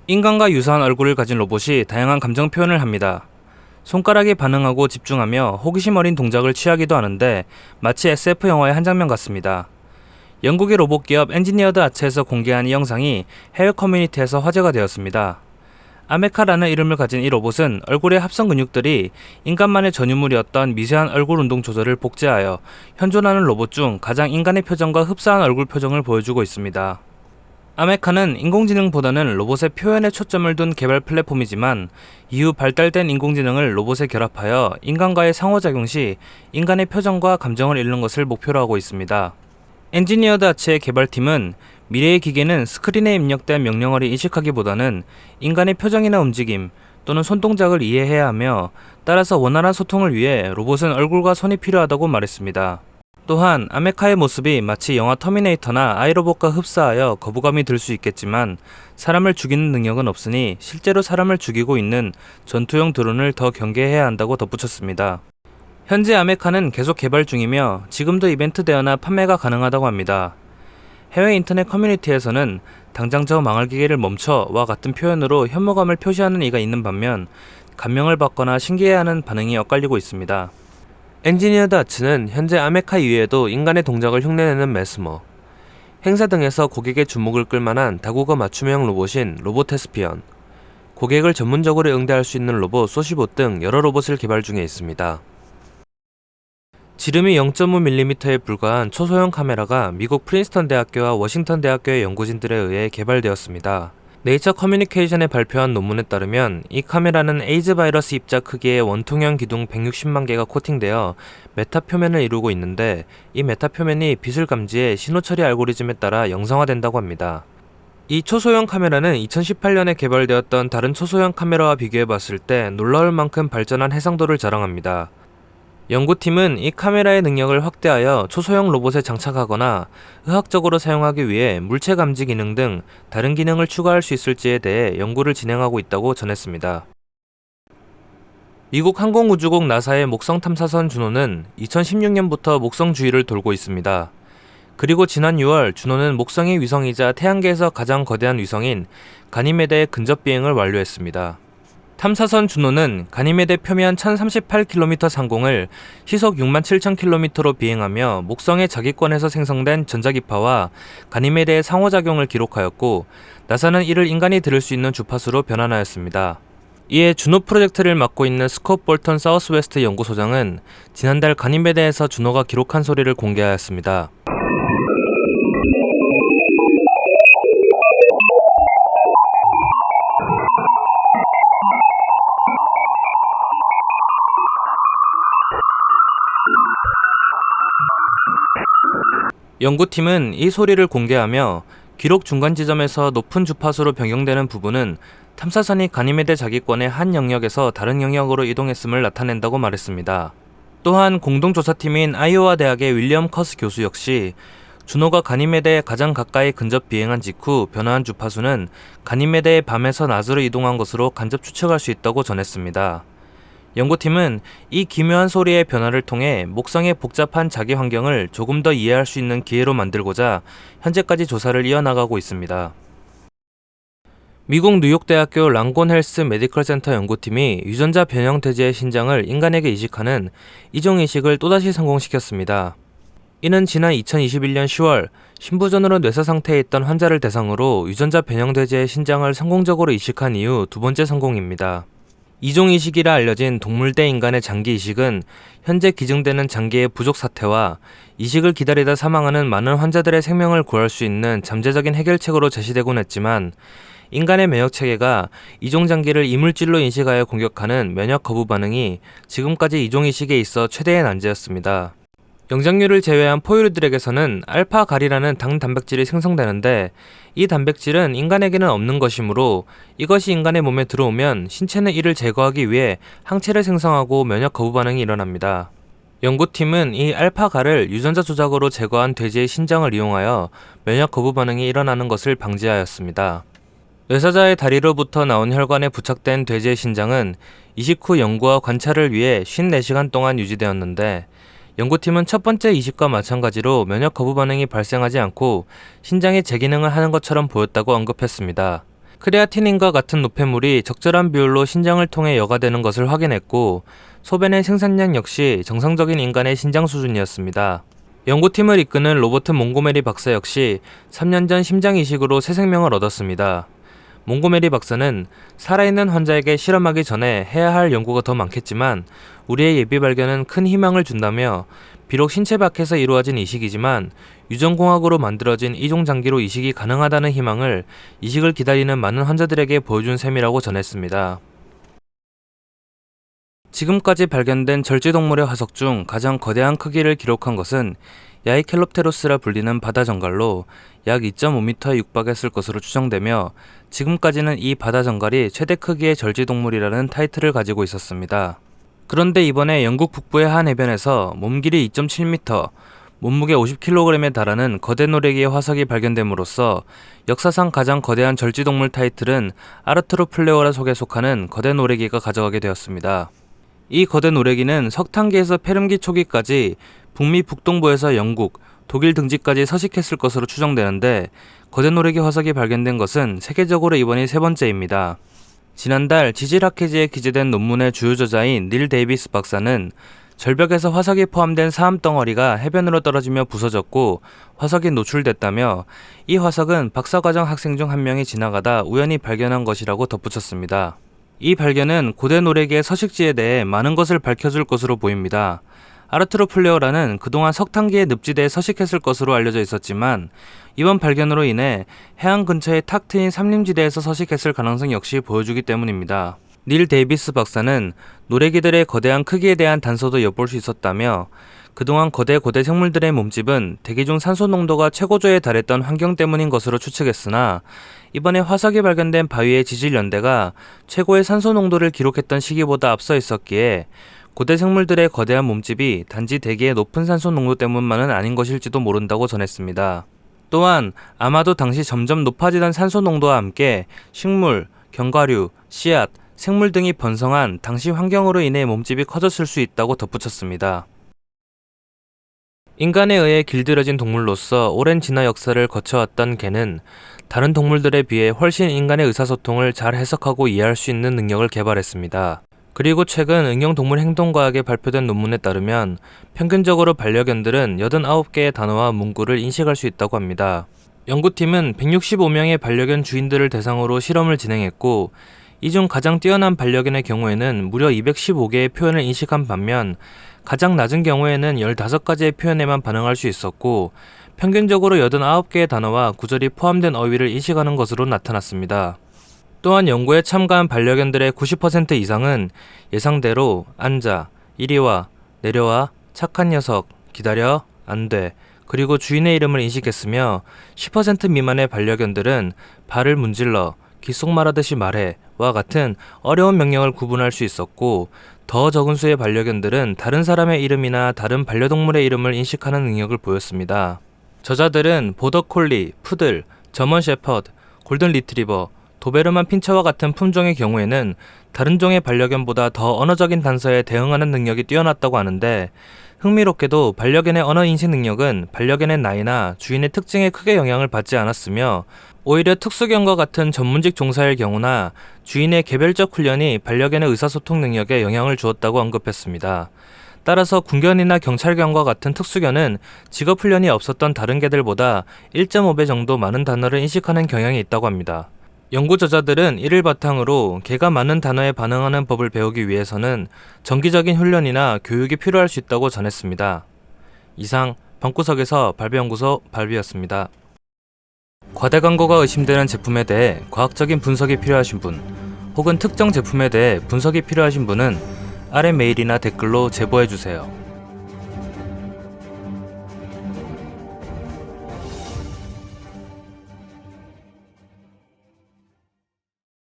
인간과 유사한 얼굴을 가진 로봇이 다양한 감정 표현을 합니다. 손가락에 반응하고 집중하며 호기심 어린 동작을 취하기도 하는데 마치 SF 영화의 한 장면 같습니다. 영국의 로봇 기업 엔지니어드 아츠에서 공개한 이 영상이 해외 커뮤니티에서 화제가 되었습니다. 아메카라는 이름을 가진 이 로봇은 얼굴의 합성 근육들이 인간만의 전유물이었던 미세한 얼굴 운동 조절을 복제하여 현존하는 로봇 중 가장 인간의 표정과 흡사한 얼굴 표정을 보여주고 있습니다. 아메카는 인공지능보다는 로봇의 표현에 초점을 둔 개발 플랫폼이지만 이후 발달된 인공지능을 로봇에 결합하여 인간과의 상호작용 시 인간의 표정과 감정을 읽는 것을 목표로 하고 있습니다. 엔지니어드 아츠의 개발팀은 미래의 기계는 스크린에 입력된 명령어를 인식하기보다는 인간의 표정이나 움직임 또는 손동작을 이해해야 하며 따라서 원활한 소통을 위해 로봇은 얼굴과 손이 필요하다고 말했습니다. 또한 아메카의 모습이 마치 영화 터미네이터나 아이로봇과 흡사하여 거부감이 들 수 있겠지만 사람을 죽이는 능력은 없으니 실제로 사람을 죽이고 있는 전투용 드론을 더 경계해야 한다고 덧붙였습니다. 현재 아메카는 계속 개발 중이며 지금도 이벤트 대여나 판매가 가능하다고 합니다. 해외 인터넷 커뮤니티에서는 당장 저 망할 기계를 멈춰와 같은 표현으로 혐오감을 표시하는 이가 있는 반면 감명을 받거나 신기해하는 반응이 엇갈리고 있습니다. 엔지니어드 아츠는 현재 아메카 이외에도 인간의 동작을 흉내내는 메스머, 행사 등에서 고객의 주목을 끌만한 다국어 맞춤형 로봇인 로보테스피언, 고객을 전문적으로 응대할 수 있는 로봇 소시봇 등 여러 로봇을 개발 중에 있습니다. 지름이 0.5mm에 불과한 초소형 카메라가 미국 프린스턴 대학교와 워싱턴 대학교의 연구진들에 의해 개발되었습니다. 네이처 커뮤니케이션에 발표한 논문에 따르면 이 카메라는 에이즈 바이러스 입자 크기의 원통형 기둥 160만 개가 코팅되어 메타 표면을 이루고 있는데 이 메타 표면이 빛을 감지해 신호 처리 알고리즘에 따라 영상화된다고 합니다. 이 초소형 카메라는 2018년에 개발되었던 다른 초소형 카메라와 비교해봤을 때 놀라울 만큼 발전한 해상도를 자랑합니다. 연구팀은 이 카메라의 능력을 확대하여 초소형 로봇에 장착하거나 의학적으로 사용하기 위해 물체 감지 기능 등 다른 기능을 추가할 수 있을지에 대해 연구를 진행하고 있다고 전했습니다. 미국 항공우주국 나사의 목성 탐사선 주노는 2016년부터 목성 주위를 돌고 있습니다. 그리고 지난 6월 주노는 목성의 위성이자 태양계에서 가장 거대한 위성인 가니메데의 근접 비행을 완료했습니다. 탐사선 주노는 가니메데 표면 1038km 상공을 시속 67,000km로 비행하며 목성의 자기권에서 생성된 전자기파와 가니메데의 상호작용을 기록하였고 나사는 이를 인간이 들을 수 있는 주파수로 변환하였습니다. 이에 주노 프로젝트를 맡고 있는 스콧 볼턴 사우스웨스트 연구소장은 지난달 가니메데에서 주노가 기록한 소리를 공개하였습니다. 연구팀은 이 소리를 공개하며 기록 중간 지점에서 높은 주파수로 변경되는 부분은 탐사선이 가니메데 자기권의 한 영역에서 다른 영역으로 이동했음을 나타낸다고 말했습니다. 또한 공동조사팀인 아이오와 대학의 윌리엄 커스 교수 역시 주노가 가니메데에 가장 가까이 근접 비행한 직후 변화한 주파수는 가니메데의 밤에서 낮으로 이동한 것으로 간접 추측할 수 있다고 전했습니다. 연구팀은 이 기묘한 소리의 변화를 통해 목성의 복잡한 자기 환경을 조금 더 이해할 수 있는 기회로 만들고자 현재까지 조사를 이어나가고 있습니다. 미국 뉴욕대학교 랑곤 헬스 메디컬 센터 연구팀이 유전자 변형 돼지의 신장을 인간에게 이식하는 이종 이식을 또다시 성공시켰습니다. 이는 지난 2021년 10월 신부전으로 뇌사 상태에 있던 환자를 대상으로 유전자 변형 돼지의 신장을 성공적으로 이식한 이후 두 번째 성공입니다. 이종 이식이라 알려진 동물 대 인간의 장기 이식은 현재 기증되는 장기의 부족 사태와 이식을 기다리다 사망하는 많은 환자들의 생명을 구할 수 있는 잠재적인 해결책으로 제시되곤 했지만 인간의 면역체계가 이종 장기를 이물질로 인식하여 공격하는 면역 거부 반응이 지금까지 이종 이식에 있어 최대의 난제였습니다. 영장류를 제외한 포유류들에게서는 알파갈이라는 당 단백질이 생성되는데 이 단백질은 인간에게는 없는 것이므로 이것이 인간의 몸에 들어오면 신체는 이를 제거하기 위해 항체를 생성하고 면역 거부 반응이 일어납니다. 연구팀은 이 알파갈을 유전자 조작으로 제거한 돼지의 신장을 이용하여 면역 거부 반응이 일어나는 것을 방지하였습니다. 뇌사자의 다리로부터 나온 혈관에 부착된 돼지의 신장은 이식 후 연구와 관찰을 위해 54시간 동안 유지되었는데 연구팀은 첫 번째 이식과 마찬가지로 면역 거부 반응이 발생하지 않고 신장이 재기능을 하는 것처럼 보였다고 언급했습니다. 크레아티닌과 같은 노폐물이 적절한 비율로 신장을 통해 여과되는 것을 확인했고, 소변의 생산량 역시 정상적인 인간의 신장 수준이었습니다. 연구팀을 이끄는 로버트 몽고메리 박사 역시 3년 전 심장 이식으로 새 생명을 얻었습니다. 몽고메리 박사는 살아있는 환자에게 실험하기 전에 해야 할 연구가 더 많겠지만 우리의 예비 발견은 큰 희망을 준다며, 비록 신체 밖에서 이루어진 이식이지만 유전공학으로 만들어진 이종 장기로 이식이 가능하다는 희망을 이식을 기다리는 많은 환자들에게 보여준 셈이라고 전했습니다. 지금까지 발견된 절지동물의 화석 중 가장 거대한 크기를 기록한 것은 야이켈롭테로스라 불리는 바다 정갈로 약 2.5m에 육박했을 것으로 추정되며, 지금까지는 이 바다 정갈이 최대 크기의 절지동물이라는 타이틀을 가지고 있었습니다. 그런데 이번에 영국 북부의 한 해변에서 몸길이 2.7m, 몸무게 50kg에 달하는 거대 노래기의 화석이 발견됨으로써 역사상 가장 거대한 절지동물 타이틀은 아르투로플레오라 속에 속하는 거대 노래기가 가져가게 되었습니다. 이 거대 노래기는 석탄기에서 페름기 초기까지 북미 북동부에서 영국, 독일 등지까지 서식했을 것으로 추정되는데, 거대 노래기 화석이 발견된 것은 세계적으로 이번이 세 번째입니다. 지난달 지질학회지에 기재된 논문의 주요 저자인 닐 데이비스 박사는 절벽에서 화석이 포함된 사암 덩어리가 해변으로 떨어지며 부서졌고 화석이 노출됐다며, 이 화석은 박사과정 학생 중 한 명이 지나가다 우연히 발견한 것이라고 덧붙였습니다. 이 발견은 고대 노래기의 서식지에 대해 많은 것을 밝혀줄 것으로 보입니다. 아르투로플레오라는 그동안 석탄기의 늪지대에 서식했을 것으로 알려져 있었지만, 이번 발견으로 인해 해안 근처의 탁 트인 삼림지대에서 서식했을 가능성 역시 보여주기 때문입니다. 닐 데이비스 박사는 노래기들의 거대한 크기에 대한 단서도 엿볼 수 있었다며, 그동안 고대 생물들의 몸집은 대기 중 산소 농도가 최고조에 달했던 환경 때문인 것으로 추측했으나, 이번에 화석이 발견된 바위의 지질 연대가 최고의 산소 농도를 기록했던 시기보다 앞서 있었기에 고대 생물들의 거대한 몸집이 단지 대기의 높은 산소 농도 때문만은 아닌 것일지도 모른다고 전했습니다. 또한 아마도 당시 점점 높아지던 산소 농도와 함께 식물, 견과류, 씨앗, 생물 등이 번성한 당시 환경으로 인해 몸집이 커졌을 수 있다고 덧붙였습니다. 인간에 의해 길들여진 동물로서 오랜 진화 역사를 거쳐왔던 개는 다른 동물들에 비해 훨씬 인간의 의사소통을 잘 해석하고 이해할 수 있는 능력을 개발했습니다. 그리고 최근 응용동물 행동과학에 발표된 논문에 따르면 평균적으로 반려견들은 89개의 단어와 문구를 인식할 수 있다고 합니다. 연구팀은 165명의 반려견 주인들을 대상으로 실험을 진행했고, 이 중 가장 뛰어난 반려견의 경우에는 무려 215개의 표현을 인식한 반면 가장 낮은 경우에는 15가지의 표현에만 반응할 수 있었고, 평균적으로 89개의 단어와 구절이 포함된 어휘를 인식하는 것으로 나타났습니다. 또한 연구에 참가한 반려견들의 90% 이상은 예상대로 앉아, 이리 와, 내려와, 착한 녀석, 기다려, 안 돼, 그리고 주인의 이름을 인식했으며 10% 미만의 반려견들은 발을 문질러, 귓속 말하듯이 말해 와 같은 어려운 명령을 구분할 수 있었고, 더 적은 수의 반려견들은 다른 사람의 이름이나 다른 반려동물의 이름을 인식하는 능력을 보였습니다. 저자들은 보더콜리, 푸들, 저먼 셰퍼드, 골든 리트리버, 도베르만 핀처와 같은 품종의 경우에는 다른 종의 반려견보다 더 언어적인 단서에 대응하는 능력이 뛰어났다고 하는데, 흥미롭게도 반려견의 언어 인식 능력은 반려견의 나이나 주인의 특징에 크게 영향을 받지 않았으며, 오히려 특수견과 같은 전문직 종사일 경우나 주인의 개별적 훈련이 반려견의 의사소통 능력에 영향을 주었다고 언급했습니다. 따라서 군견이나 경찰견과 같은 특수견은 직업 훈련이 없었던 다른 개들보다 1.5배 정도 많은 단어를 인식하는 경향이 있다고 합니다. 연구 저자들은 이를 바탕으로 개가 많은 단어에 반응하는 법을 배우기 위해서는 정기적인 훈련이나 교육이 필요할 수 있다고 전했습니다. 이상 방구석에서 발비연구소 발비였습니다. 과대 광고가 의심되는 제품에 대해 과학적인 분석이 필요하신 분, 혹은 특정 제품에 대해 분석이 필요하신 분은 아래 메일이나 댓글로 제보해주세요.